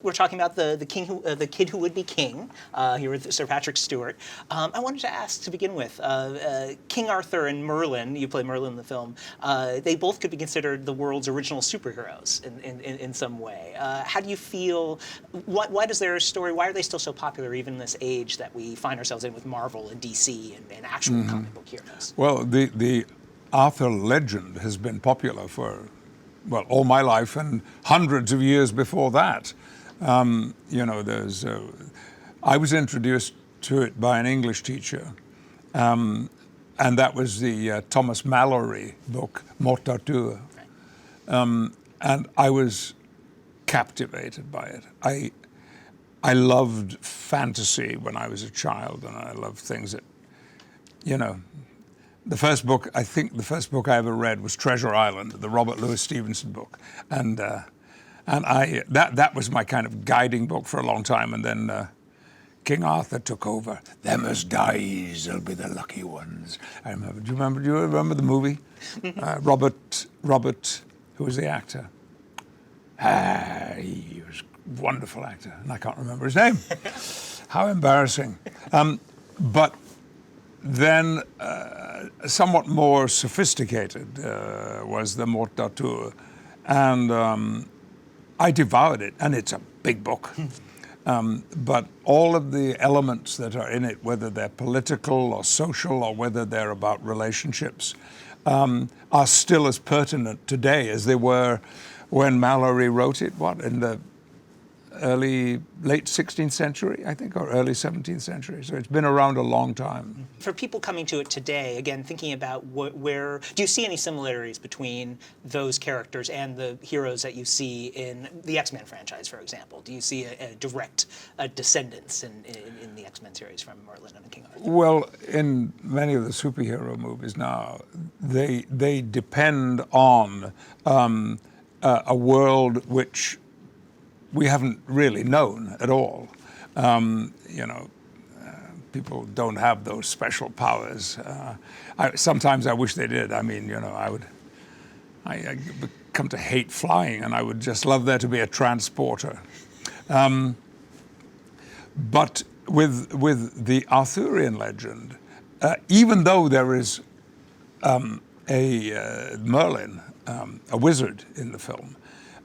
We're talking about the kid who would be king, here with Sir Patrick Stewart. I wanted to ask to begin with, King Arthur and Merlin, you play Merlin in the film, they both could be considered the world's original superheroes in some way. How do you feel, why does their story, why are they still so popular even in this age that we find ourselves in with Marvel and DC and actual comic book heroes? Well, the Arthur legend has been popular for, well, all my life and hundreds of years before that. You know, I was introduced to it by an English teacher, and that was the Thomas Mallory book, Mort d'Arthur. And I was captivated by it. I loved fantasy when I was a child, and I loved things that, you know, I think the first book I ever read was Treasure Island, the Robert Louis Stevenson book. And that was my kind of guiding book for a long time. And then King Arthur took over. Them as dies, they'll be the lucky ones. I remember. Do you remember the movie? Robert, who was the actor? He was a wonderful actor, and I can't remember his name. How embarrassing. But then somewhat more sophisticated was the Mort d'Arthur. And I devoured it, and it's a big book. But all of the elements that are in it, whether they're political or social or whether they're about relationships, are still as pertinent today as they were when Mallory wrote it, in the late 16th century, I think, or early 17th century. So it's been around a long time. For people coming to it today, again, thinking about where, do you see any similarities between those characters and the heroes that you see in the X-Men franchise, for example? Do you see a direct descendance in the X-Men series from Merlin and King Arthur? Well, in many of the superhero movies now, they depend on a world which we haven't really known at all. You know, people don't have those special powers. Sometimes I wish they did. I mean, you know, I come to hate flying, and I would just love there to be a transporter. But with the Arthurian legend, even though there is a Merlin, a wizard in the film,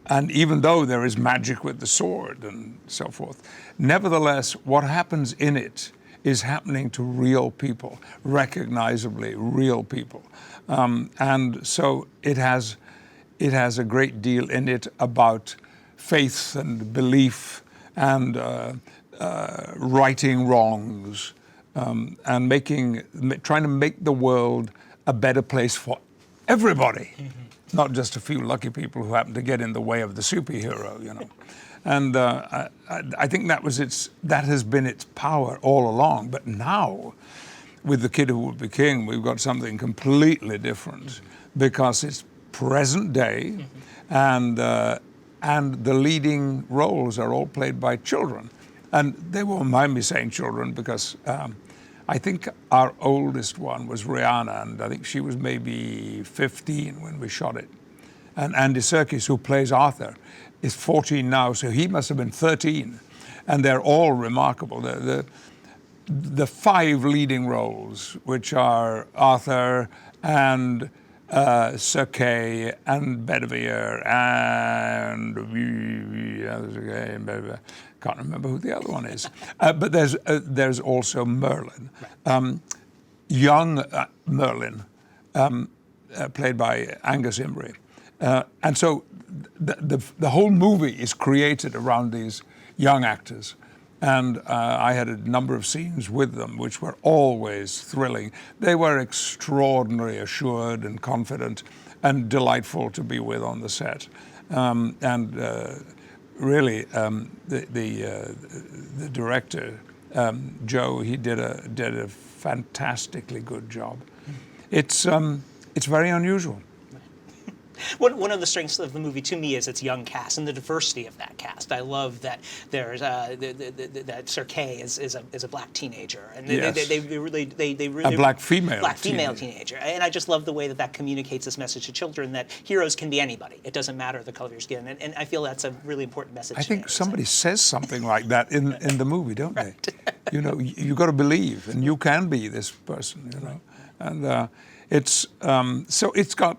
and even though there is magic with the sword and so forth, nevertheless, what happens in it is happening to real people, recognizably real people. And so it has a great deal in it about faith and belief and righting wrongs and trying to make the world a better place for everybody. Not just a few lucky people who happen to get in the way of the superhero, you know. And I think that has been its power all along. But now, with The Kid Who Would Be King, we've got something completely different because it's present day, and the leading roles are all played by children. And they won't mind me saying children because I think our oldest one was Rihanna, and I think she was maybe 15 when we shot it. And Andy Serkis, who plays Arthur, is 14 now, so he must have been 13. And they're all remarkable. The five leading roles, which are Arthur and Sir Kay and Bedivere and can't remember who the other one is. But there's also Merlin, young Merlin, played by Angus Imrie. And so the whole movie is created around these young actors. And I had a number of scenes with them, which were always thrilling. They were extraordinarily assured and confident and delightful to be with on the set. Really, the director, Joe, he did a fantastically good job. It's very unusual. One of the strengths of the movie to me is its young cast and the diversity of that cast. I love that there's that Sir Kay is a black teenager, and Yes. they really A black female teenager, and I just love the way that communicates this message to children that heroes can be anybody. It doesn't matter the color of your skin, and I feel that's a really important message. I think somebody says something like that in the movie, don't they? You know, you got to believe, and you can be this person. You know, and it's so it's got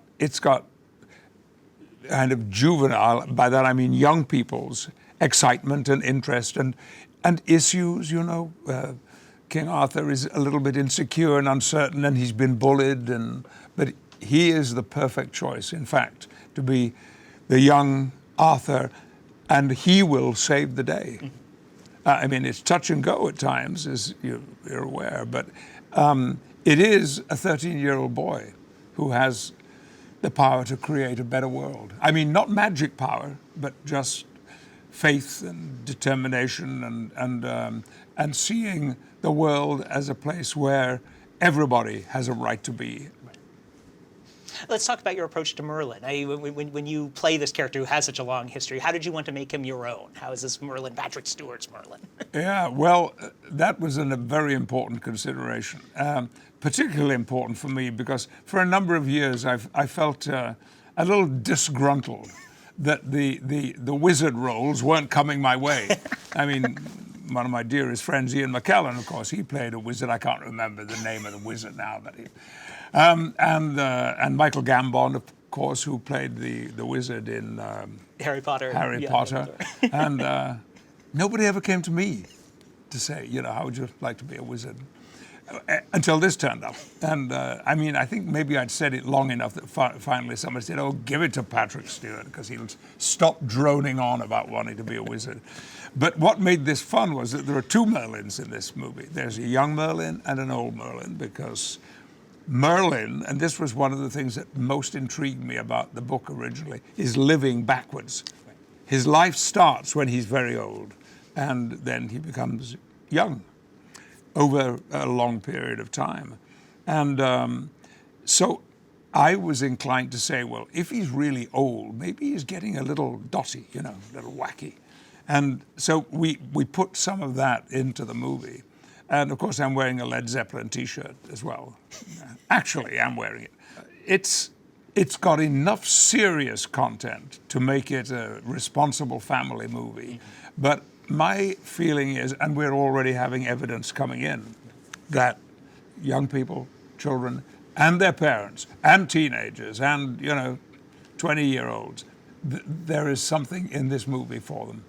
kind of juvenile. By that I mean young people's excitement and interest and issues. You know, King Arthur is a little bit insecure and uncertain, and he's been bullied, but he is the perfect choice, in fact, to be the young Arthur, and he will save the day. I mean, it's touch and go at times, as you're aware, but it is a 13-year-old boy who has the power to create a better world. I mean, not magic power, but just faith and determination and seeing the world as a place where everybody has a right to be. Let's talk about your approach to Merlin. When you play this character who has such a long history, how did you want to make him your own? How is this Merlin, Patrick Stewart's Merlin? Yeah, well, that was a very important consideration, particularly important for me because for a number of years I felt a little disgruntled that the wizard roles weren't coming my way. I mean, one of my dearest friends, Ian McKellen, of course, he played a wizard. I can't remember the name of the wizard now, but and Michael Gambon, of course, who played the wizard in Harry Potter. Harry Potter. And nobody ever came to me to say, you know, how would you like to be a wizard? Until this turned up. And I mean, I think maybe I'd said it long enough that finally somebody said, oh, give it to Patrick Stewart, because he'll stop droning on about wanting to be a wizard. But what made this fun was that there are two Merlins in this movie. There's a young Merlin and an old Merlin, because Merlin, and this was one of the things that most intrigued me about the book originally, is living backwards. His life starts when he's very old, and then he becomes young over a long period of time. And so I was inclined to say, well, if he's really old, maybe he's getting a little dotty, you know, a little wacky. And so we put some of that into the movie. And of course, I'm wearing a Led Zeppelin t-shirt as well. Actually, I'm wearing it. It's got enough serious content to make it a responsible family movie. But my feeling is, and we're already having evidence coming in, that young people, children, and their parents, and teenagers, and, you know, 20-year-olds, there is something in this movie for them.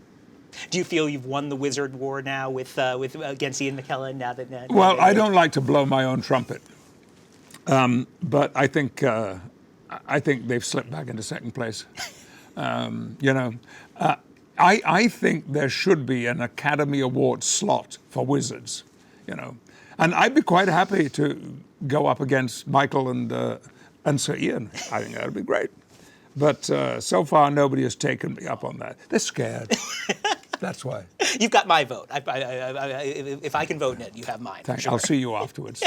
Do you feel you've won the wizard war now with against Ian McKellen now that? Well, I don't like to blow my own trumpet, but I think they've slipped back into second place. You know, I think there should be an Academy Award slot for wizards. You know, and I'd be quite happy to go up against Michael and Sir Ian. I think that'd be great. But so far, nobody has taken me up on that. They're scared. That's why. You've got my vote. If I can vote in it, you have mine. Thanks. Sure. I'll see you afterwards.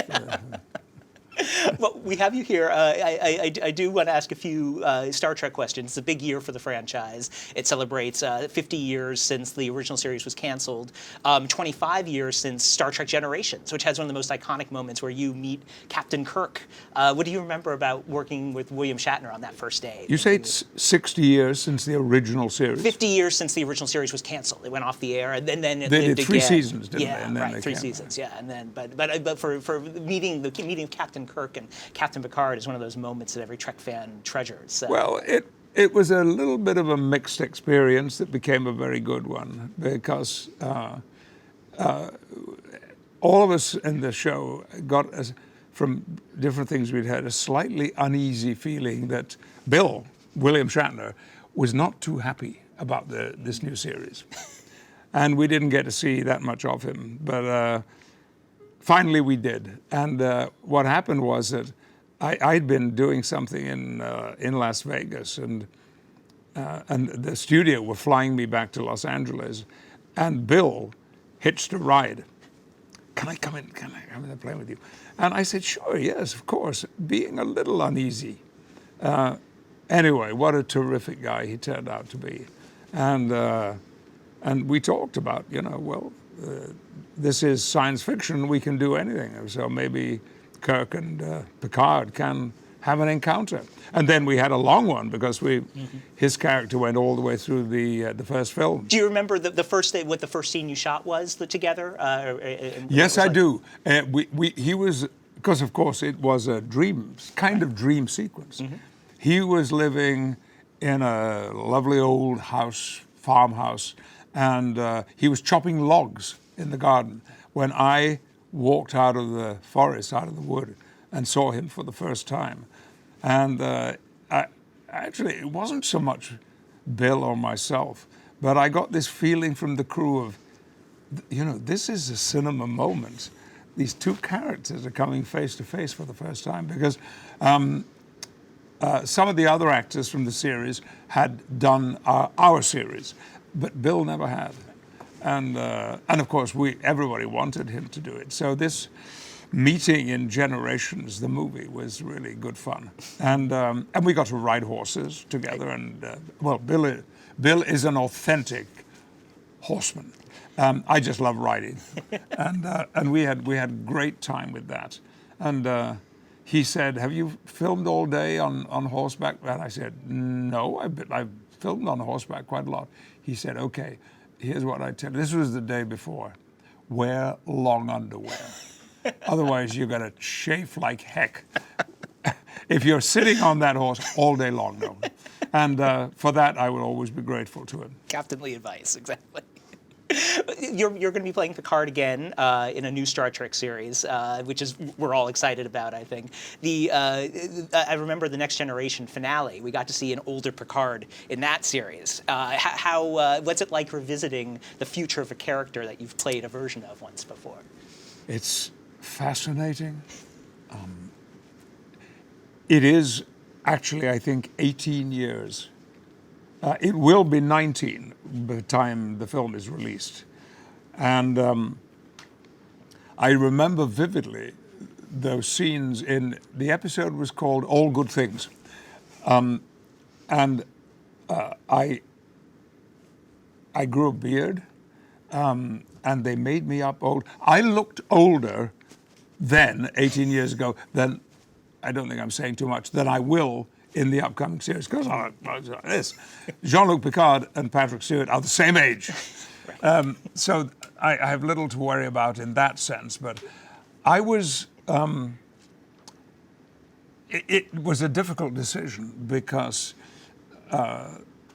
Well, we have you here. I do want to ask a few Star Trek questions. It's a big year for the franchise. It celebrates 50 years since the original series was canceled, 25 years since Star Trek Generations, which has one of the most iconic moments where you meet Captain Kirk. What do you remember about working with William Shatner on that first day? You say it's 60 years since the original series? 50 years since the original series was canceled. It went off the air, and then it they lived did three again. seasons, didn't they? Yeah, And then right, three seasons. Yeah, and then but for meeting Captain Kirk and Captain Picard is one of those moments that every Trek fan treasures. Well, it was a little bit of a mixed experience that became a very good one, because all of us in the show got, from different things we'd heard, a slightly uneasy feeling that William Shatner, was not too happy about this new series. And we didn't get to see that much of him, but finally we did. And what happened was that I'd been doing something in Las Vegas, and the studio were flying me back to Los Angeles, and Bill hitched a ride. Can I come in? Can I come in and play with you? And I said, sure, yes, of course, being a little uneasy. Anyway, what a terrific guy he turned out to be. And we talked about, this is science fiction, we can do anything. So maybe Kirk and Picard can have an encounter. And then we had a long one because his character went all the way through the first film. Do you remember what the first scene you shot was together? Yes, I do. He was, because of course it was a kind of dream sequence. Mm-hmm. He was living in a lovely old farmhouse, and he was chopping logs in the garden when I walked out of the forest, out of the wood, and saw him for the first time. And actually, it wasn't so much Bill or myself, but I got this feeling from the crew of, this is a cinema moment. These two characters are coming face to face for the first time, because some of the other actors from the series had done our series, but Bill never had. And of course, everybody wanted him to do it. So this meeting in Generations, the movie, was really good fun. And we got to ride horses together. And Bill is an authentic horseman. I just love riding, and we had great time with that. And he said, "Have you filmed all day on horseback?" And I said, "No, I've filmed on horseback quite a lot." He said, "Okay, here's what I tell you. This was the day before. Wear long underwear. Otherwise, you're going to chafe like heck if you're sitting on that horse all day long." No. And for that, I will always be grateful to him. Captainly advice, exactly. You're going to be playing Picard again in a new Star Trek series, which we're all excited about, I think. I remember the Next Generation finale. We got to see an older Picard in that series. What's it like revisiting the future of a character that you've played a version of once before? It's fascinating. It is actually, I think, 18 years. It will be 19 by the time the film is released. And I remember vividly those scenes the episode was called All Good Things. I grew a beard, and they made me up old. I looked older then, 18 years ago, than, I don't think I'm saying too much, than I will in the upcoming series, because this Jean-Luc Picard and Patrick Stewart are the same age. So I have little to worry about in that sense. But I was, it was a difficult decision because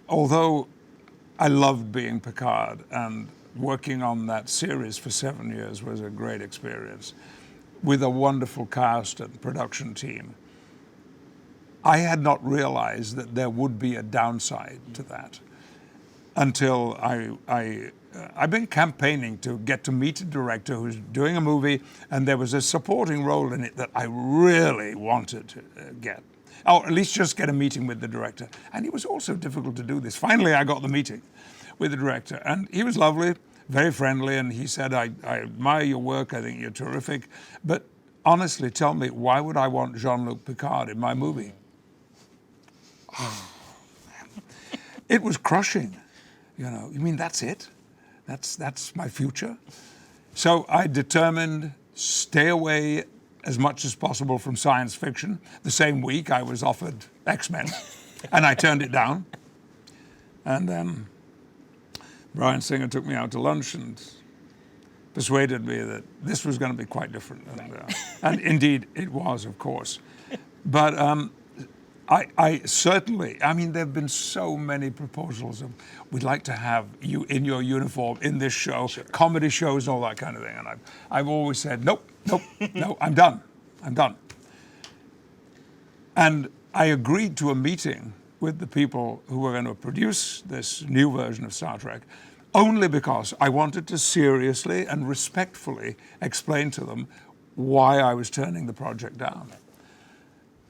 although I loved being Picard and working on that series for 7 years was a great experience with a wonderful cast and production team, I had not realized that there would be a downside to that until I've been campaigning to get to meet a director who's doing a movie, and there was a supporting role in it that I really wanted to get. Or at least just get a meeting with the director. And it was also difficult to do this. Finally, I got the meeting with the director, and he was lovely, very friendly, and he said, I admire your work, I think you're terrific, but honestly, tell me, why would I want Jean-Luc Picard in my movie? It was crushing. You mean that's it? That's my future? So I determined stay away as much as possible from science fiction. The same week I was offered X-Men, and I turned it down. And then Bryan Singer took me out to lunch and persuaded me that this was going to be quite different. And indeed it was, of course. But I certainly, there have been so many proposals of, we'd like to have you in your uniform in this show, sure, comedy shows, all that kind of thing. And I've always said, nope, no, I'm done. And I agreed to a meeting with the people who were going to produce this new version of Star Trek only because I wanted to seriously and respectfully explain to them why I was turning the project down.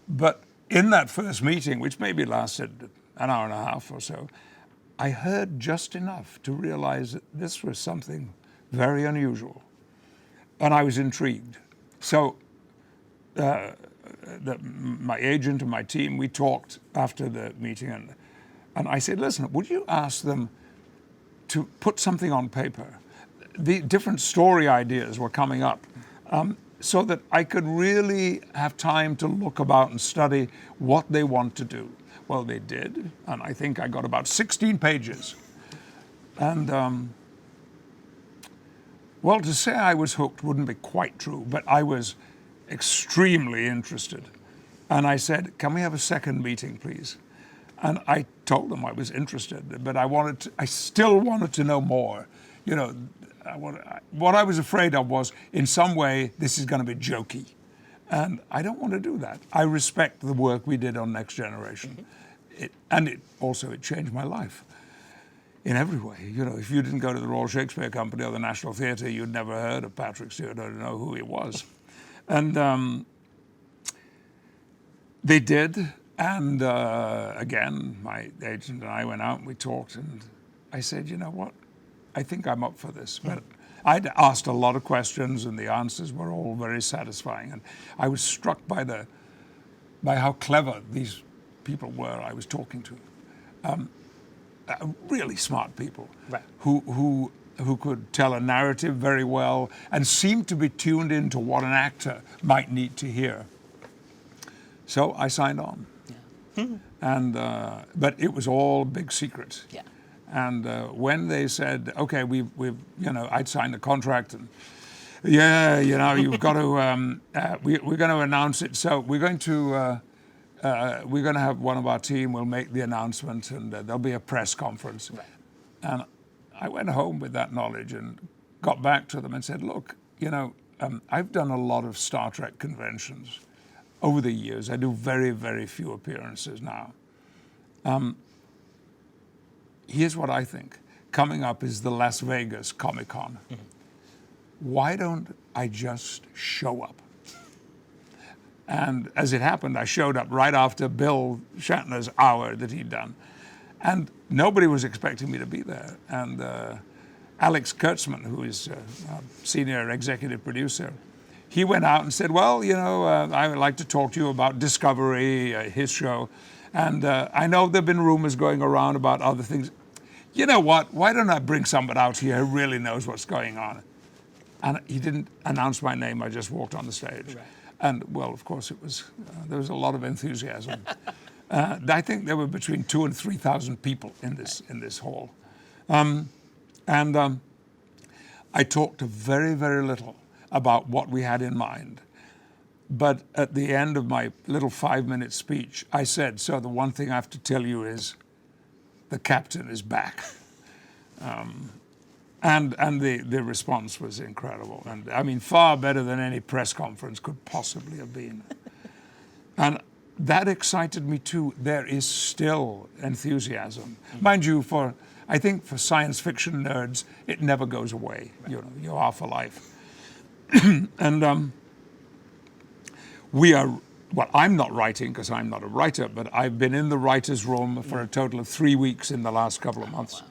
But in that first meeting, which maybe lasted an hour and a half or so, I heard just enough to realize that this was something very unusual. And I was intrigued. So my agent and my team, we talked after the meeting, and I said, listen, would you ask them to put something on paper? The different story ideas were coming up, so that I could really have time to look about and study what they want to do. Well, they did, and I think I got about 16 pages. And, well, to say I was hooked wouldn't be quite true, but I was extremely interested. And I said, can we have a second meeting, please? And I told them I was interested, but I still wanted to know more. You know, what I was afraid of was, in some way, this is going to be jokey. And I don't want to do that. I respect the work we did on Next Generation. Mm-hmm. It changed my life in every way. You know, if you didn't go to the Royal Shakespeare Company or the National Theatre, you'd never heard of Patrick Stewart or know who he was. And they did. And again, my agent and I went out and we talked, and I said, you know what? I think I'm up for this. But I'd asked a lot of questions, and the answers were all very satisfying. And I was struck by how clever these people were I was talking to. Really smart people, right, who could tell a narrative very well and seemed to be tuned into what an actor might need to hear. So I signed on. Yeah. And but it was all big secret. Yeah. And when they said, okay, we've I'd signed the contract, and you've got to, we're going to announce it. So we're going to have one of our team will make the announcement, and there'll be a press conference. Right. And I went home with that knowledge and got back to them and said, look, I've done a lot of Star Trek conventions over the years. I do very, very few appearances now. Here's what I think. Coming up is the Las Vegas Comic-Con. Mm-hmm. Why don't I just show up? And as it happened, I showed up right after Bill Shatner's hour that he'd done. And nobody was expecting me to be there. And Alex Kurtzman, who is a senior executive producer, he went out and said, well, I would like to talk to you about Discovery, his show. And I know there have been rumors going around about other things. You know what? Why don't I bring somebody out here who really knows what's going on? And he didn't announce my name. I just walked on the stage. Right. And, well, of course, there was a lot of enthusiasm. I think there were between 2,000 and 3,000 people in this hall. I talked very, very little about what we had in mind. But at the end of my little 5-minute speech, I said, so the one thing I have to tell you is the captain is back. And the response was incredible. And I mean, far better than any press conference could possibly have been. And that excited me too. There is still enthusiasm. Mm-hmm. Mind you, I think for science fiction nerds, it never goes away. Right. You are for life. And I'm not writing because I'm not a writer, but I've been in the writer's room for a total of 3 weeks in the last couple of months. Wow.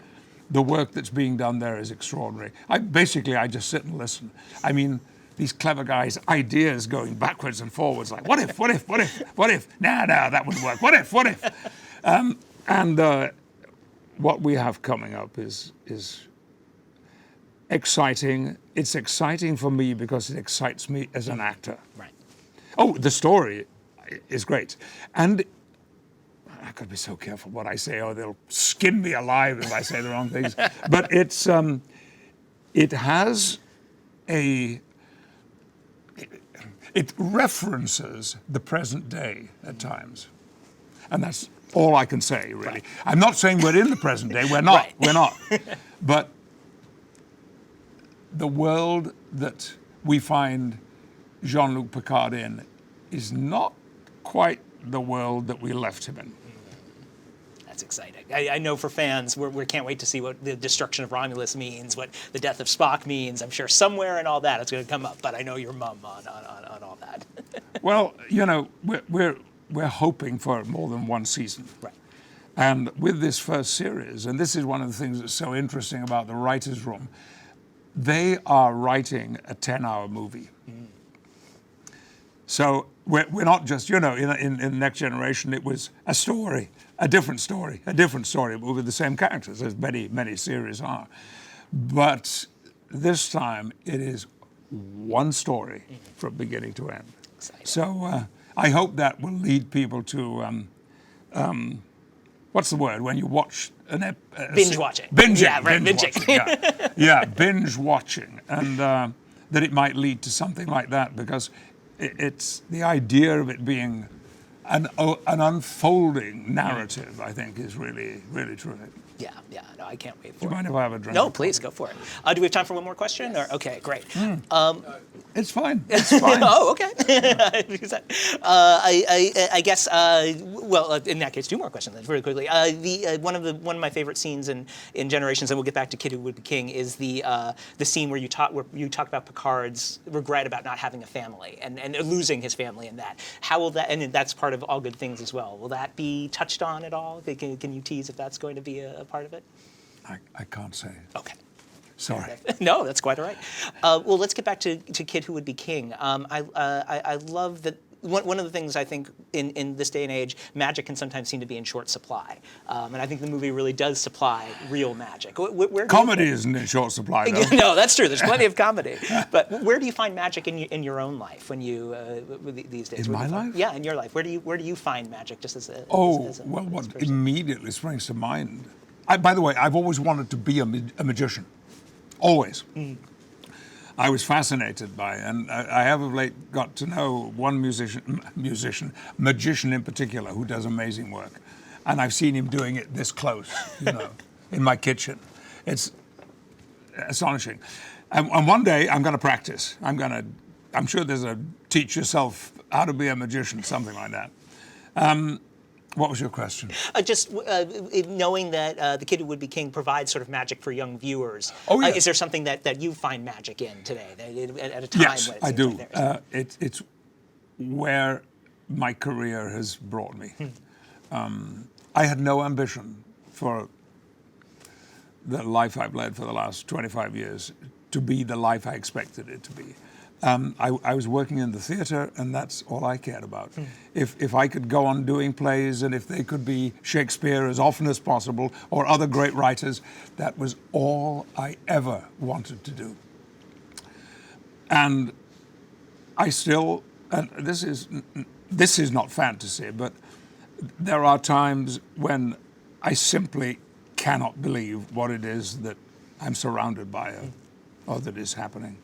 The work that's being done there is extraordinary. I just sit and listen. I mean, these clever guys' ideas going backwards and forwards, like, what if? No, that wouldn't work. What if? What we have coming up is exciting. It's exciting for me because it excites me as an actor. Right. Oh, the story is great. And I could be so careful what I say, or they'll skin me alive if I say the wrong things. But it references the present day at times. And that's all I can say, really. Right. I'm not saying we're in the present day. We're not. Right. We're not. But the world that we find Jean-Luc Picard in is not quite the world that we left him in. That's exciting. I know for fans, we can't wait to see what the destruction of Romulus means, what the death of Spock means. I'm sure somewhere in all that it's going to come up, but I know you're mum on all that. Well, we're hoping for more than one season. Right. And with this first series, and this is one of the things that's so interesting about the writer's room, they are writing a 10-hour movie. Mm. So we're not just, in Next Generation, it was a story, a different story, but with the same characters, as many series are. But this time, it is one story from beginning to end. Exciting. So I hope that will lead people to, what's the word, when you watch binge watching. Binging. Yeah, right, binge binging. watching, yeah, binge watching. And that it might lead to something like that, because it's the idea of it being an unfolding narrative, I think, is really, really terrific. Yeah, no, I can't wait for Do you it. mind if I have a drink? No, please, go for it. Do we have time for one more question? Or, okay, great. It's fine. It's fine. Oh, okay. I guess. Well, in that case, two more questions then, very quickly. One of my favorite scenes in Generations, and we'll get back to Kid Who Would Be King, is the scene where you talk about Picard's regret about not having a family and losing his family in that. How will that? And that's part of All Good Things as well. Will that be touched on at all? Can you tease if that's going to be a part of it? I can't say. Okay. Sorry. No, that's quite all right. Well, let's get back to Kid Who Would Be King. I love that. One of the things I think in this day and age, magic can sometimes seem to be in short supply, and I think the movie really does supply real magic. Comedy isn't in short supply, though. No, that's true. There's plenty of comedy. But where do you find magic in your own life when you these days? In my life? Yeah, in your life. Where do you find magic? Just as a what person? immediately springs to mind. By the way, I've always wanted to be a magician. Always. I was fascinated by it, and I have of late got to know one magician in particular, who does amazing work. And I've seen him doing it this close, in my kitchen. It's astonishing. And one day I'm going to practice. I'm sure there's a teach yourself how to be a magician, something like that. What was your question? Just knowing that The Kid Who Would Be King provides sort of magic for young viewers. Oh, yeah. Is there something that you find magic in today, at a time Yes, when it I seems do. like there is? It's where my career has brought me. I had no ambition for the life I've led for the last 25 years to be the life I expected it to be. I was working in the theatre, and that's all I cared about. If I could go on doing plays, and if they could be Shakespeare as often as possible, or other great writers, that was all I ever wanted to do. And I still, and this is not fantasy, but there are times when I simply cannot believe what it is that I'm surrounded by, or that is happening.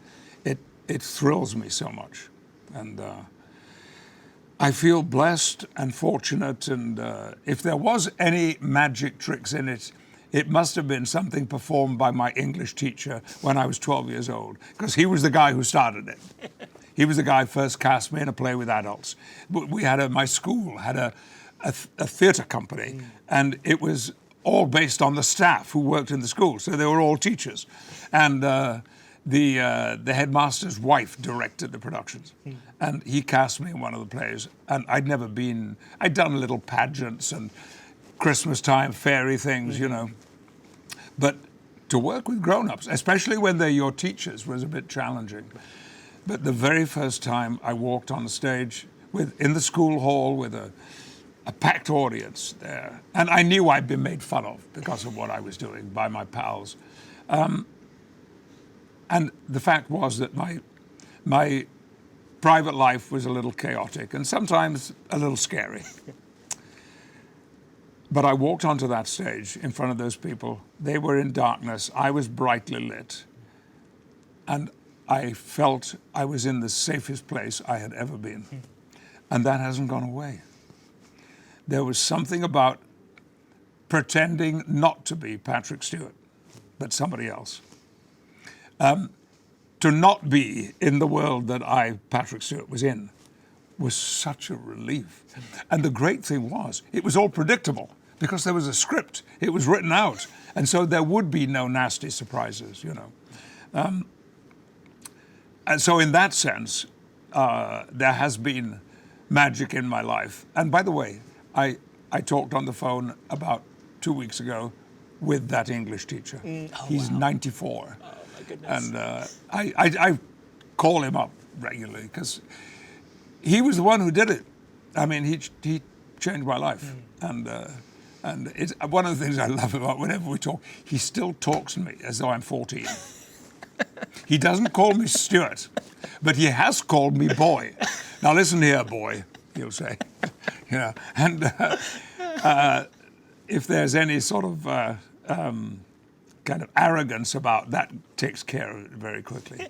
It thrills me so much, and I feel blessed and fortunate. And if there was any magic tricks in it, it must have been something performed by my English teacher when I was 12 years old, because he was the guy who started it. He was the guy who first cast me in a play with adults. We had my school had a theatre company, and it was all based on the staff who worked in the school, so they were all teachers, and the headmaster's wife directed the productions, and he cast me in one of the plays. And I'd done little pageants and Christmas time fairy things, But to work with grown-ups, especially when they're your teachers, was a bit challenging. But the very first time I walked on the stage in the school hall with a packed audience there, and I knew I'd been made fun of because of what I was doing by my pals. And the fact was that my private life was a little chaotic and sometimes a little scary. But I walked onto that stage in front of those people. They were in darkness. I was brightly lit. And I felt I was in the safest place I had ever been. And that hasn't gone away. There was something about pretending not to be Patrick Stewart, but somebody else. To not be in the world that Patrick Stewart, was in, was such a relief. And the great thing was, it was all predictable because there was a script. It was written out. And so there would be no nasty surprises, And so in that sense, there has been magic in my life. And by the way, I talked on the phone about 2 weeks ago with that English teacher. He's 94. Oh, my goodness. And I call him up regularly because he was the one who did it. I mean, he changed my life, and it's one of the things I love about whenever we talk. He still talks to me as though I'm 14. He doesn't call me Stewart, but he has called me boy. Now listen here, boy, he'll say. You know, and if there's any sort of kind of arrogance about that, takes care of it very quickly.